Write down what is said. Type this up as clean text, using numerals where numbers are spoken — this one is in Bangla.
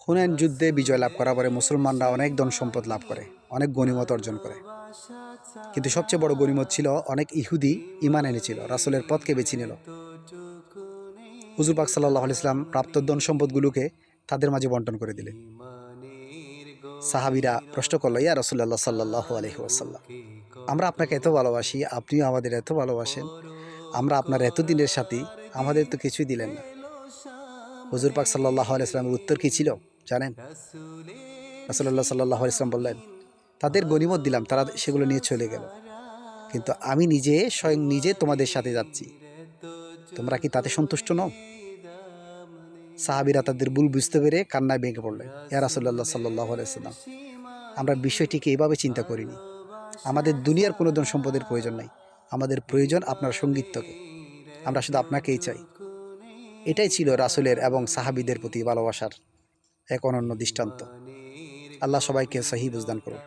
হুনাইন যুদ্ধে বিজয় লাভ করার পরে মুসলমানরা অনেক ধন সম্পদ লাভ করে, অনেক গনিমত অর্জন করে। কিন্তু সবচেয়ে বড় গনিমত ছিল অনেক ইহুদি ঈমান এনেছিল, রাসূলের পথকে বেছে নিল। হুজুর পাক সাল্লাল্লাহু আলাইহি ওয়াসাল্লাম প্রাপ্ত ধন সম্পদগুলোকে তাদের মাঝে বন্টন করে দিলেন। সাহাবীরা প্রশ্ন করল, ইয়া রাসূলুল্লাহ সাল্লাল্লাহু আলাইহি ওয়াসাল্লাম, আমরা আপনাকে এত ভালোবাসি, আপনিও আমাদের এত ভালোবাসেন, আমরা আপনার এত দিনের সাথী, আমাদের তো কিছুই দিলেন না। হুজুর পাক সাল্লাল্লাহু আলাইহি ওয়াসাল্লামের উত্তর কি ছিল জানেন? রাসূলুল্লাহ সাল্লাল্লাহু আলাইহি ওয়াসাল্লাম বললেন, তাদের গনিমত দিলাম, তারা সেগুলো নিয়ে চলে গেল, কিন্তু আমি নিজে স্বয়ং নিজে তোমাদের সাথে যাচ্ছি, তোমরা কি তাতে সন্তুষ্ট নও? সাহাবীরা তাদের ভুল বুঝতে পেরে কান্নায় ভেঙে পড়লেন। ইয়া রাসূলুল্লাহ সাল্লাল্লাহু আলাইহি ওয়াসাল্লাম, আমরা বিষয়টিকে এভাবে চিন্তা করিনি। আমাদের দুনিয়ার কোনো ধন সম্পদের প্রয়োজন নাই, আমাদের প্রয়োজন আপনার সঙ্গীত্বকে, আমরা শুধু আপনাকেই চাই। এটাই ছিল রাসূলের এবং সাহাবীদের প্রতি ভালোবাসার এক অনন্য দৃষ্টান্ত। আল্লাহ সবাইকে সহি বুঝদান করুন।